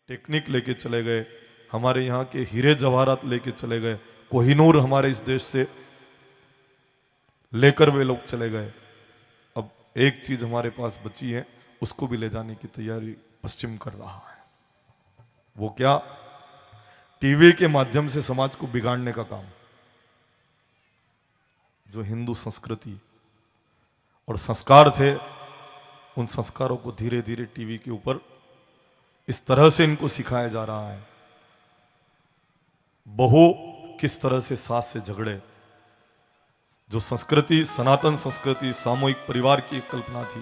Technique लेके चले गए, हमारे यहाँ के हीरे जवाहरात लेके चले गए, कोहिनूर हमारे इस देश से लेकर वे लोग चले गए। अब एक चीज हमारे पास बची है, उसको भी ले जाने की तैयारी पश्चिम कर रहा है। वो क्या? टीवी के माध्यम से समाज को बिगाड़ने का काम। जो हिंदू संस्कृति और संस्कार थे, उन संस्कारों को धीरे धीरे टीवी के ऊपर इस तरह से इनको सिखाया जा रहा है। बहू किस तरह से सास से झगड़े। जो संस्कृति, सनातन संस्कृति, सामूहिक परिवार की एक कल्पना थी,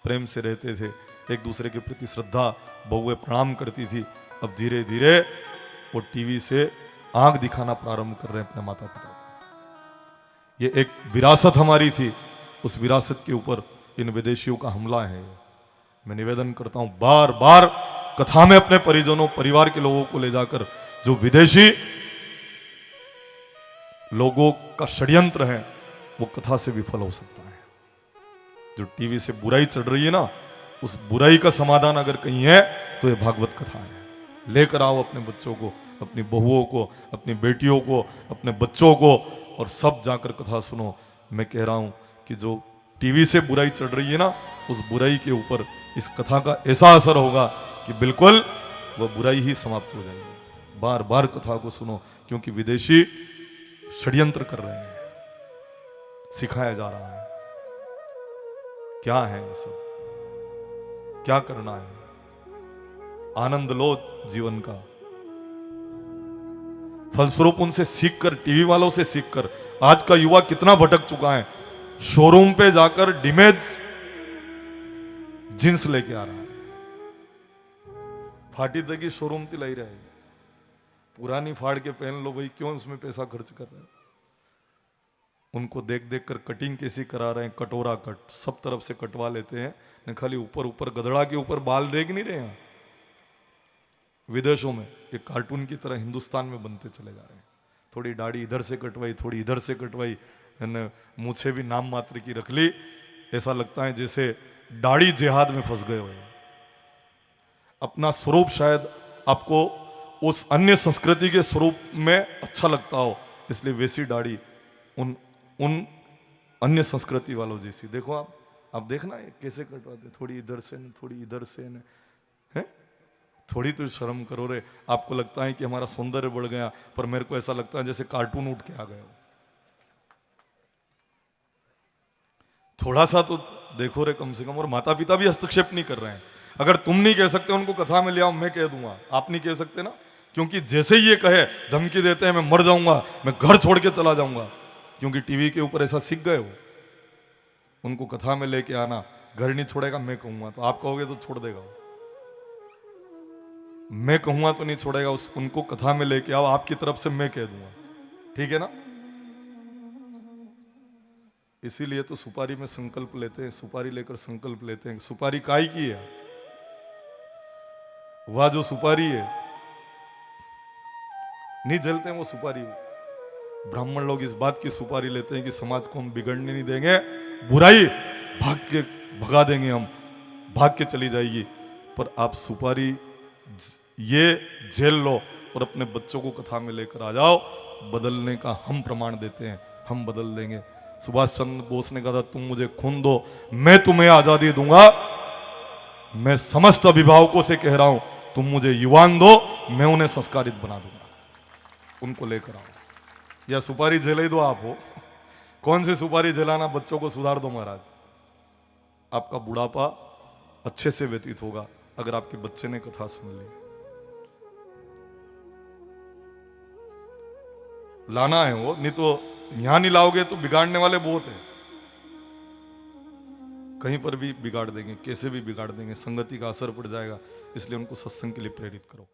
प्रेम से रहते थे, एक दूसरे के प्रति श्रद्धा, बहुएं प्रणाम करती थी, अब धीरे धीरे वो टीवी से आंख दिखाना प्रारंभ कर रहे हैं अपने माता पिता को। ये एक विरासत हमारी थी, उस विरासत के ऊपर इन विदेशियों का हमला है। मैं निवेदन करता हूं, बार बार कथा में अपने परिजनों, परिवार के लोगों को ले जाकर, जो विदेशी लोगों का षड्यंत्र है वो कथा से विफल हो सकता है। जो टीवी से बुराई चढ़ रही है ना, उस बुराई का समाधान अगर कहीं है तो ये भागवत कथा है। लेकर आओ अपने बच्चों को, अपनी बहुओं को, अपनी बेटियों को, अपने बच्चों को, और सब जाकर कथा सुनो। मैं कह रहा हूं कि जो टीवी से बुराई चढ़ रही है ना, उस बुराई के ऊपर इस कथा का ऐसा असर होगा कि बिल्कुल वह बुराई ही समाप्त हो जाएगी। बार बार कथा को सुनो, क्योंकि विदेशी षड्यंत्र कर रहे हैं, सिखाया जा रहा है। क्या है ये सब? क्या करना है? आनंद लो जीवन का। फलस्वरूप उनसे सीखकर, टीवी वालों से सीखकर आज का युवा कितना भटक चुका है। शोरूम पे जाकर डिमेज जींस लेके आ रहा है, फाटी तकी शोरूम ती लाई रहा है। पुरानी फाड़ के पहन लो भाई, क्यों उसमें पैसा खर्च कर रहे हैं? उनको देख देख कर कटिंग कैसी करा रहे हैं, कटोरा कट, सब तरफ से कटवा लेते हैं, न खाली ऊपर ऊपर गधड़ा के ऊपर बाल रेग नहीं रहे हैं। विदेशों में एक कार्टून की तरह हिंदुस्तान में बनते चले जा रहे हैं। थोड़ी दाढ़ी इधर से कटवाई, थोड़ी इधर से कटवाई, मुझे भी नाम मात्र की रख ली। ऐसा लगता है जैसे दाढ़ी जिहाद में फंस गए हो। अपना स्वरूप शायद आपको उस अन्य संस्कृति के स्वरूप में अच्छा लगता हो, इसलिए वैसी दाढ़ी उन अन्य संस्कृति वालों जैसी। देखो आप देखना है कैसे कटवाते, थोड़ी इधर से न, थोड़ी इधर से न, है? थोड़ी तो शर्म करो रे। आपको लगता है कि हमारा सौंदर्य बढ़ गया, पर मेरे को ऐसा लगता है जैसे कार्टून उठ के आ गए हो। थोड़ा सा तो देखो रे कम से कम। और माता पिता भी हस्तक्षेप नहीं कर रहे हैं। अगर तुम नहीं कह सकते उनको कथा में ले आओ, मैं कह दूंगा। आप नहीं कह सकते ना, क्योंकि जैसे ही ये कहे, धमकी देते हैं मैं मर जाऊंगा, मैं घर छोड़ के चला जाऊंगा, क्योंकि टीवी के ऊपर ऐसा सीख गए हो। उनको कथा में लेके आना, घर नहीं छोड़ेगा मैं कहूंगा तो, आप कहोगे तो छोड़ देगा। मैं कहूंगा तो नहीं छोड़ेगा। उनको कथा में लेके आओ, आपकी तरफ से मैं कह दूंगा, ठीक है ना? इसीलिए तो सुपारी में संकल्प लेते हैं, सुपारी लेकर संकल्प लेते हैं। सुपारी काय की है? वह जो सुपारी है, नहीं जलते हैं वो सुपारी। ब्राह्मण लोग इस बात की सुपारी लेते हैं कि समाज को हम बिगड़ने नहीं देंगे, बुराई भगा देंगे हम, भाग के चली जाएगी। पर आप सुपारी ये झेल लो और अपने बच्चों को कथा में लेकर आ जाओ। बदलने का हम प्रमाण देते हैं, हम बदल देंगे। सुभाष चंद्र बोस ने कहा था, तुम मुझे खून दो, मैं तुम्हें आजादी दूंगा। मैं समस्त अभिभावकों से कह रहा हूं, तुम मुझे युवान दो, मैं उन्हें संस्कारित बना दूंगा। उनको लेकर आओ, या सुपारी जला दो। आप हो कौन सी सुपारी जलाना? बच्चों को सुधार दो महाराज। आपका बुढ़ापा अच्छे से व्यतीत होगा अगर आपके बच्चे ने कथा सुन ली। लाना है वो, नहीं तो यहां नहीं लाओगे तो बिगाड़ने वाले बहुत हैं। कहीं पर भी बिगाड़ देंगे, कैसे भी बिगाड़ देंगे, संगति का असर पड़ जाएगा। इसलिए उनको सत्संग के लिए प्रेरित करो।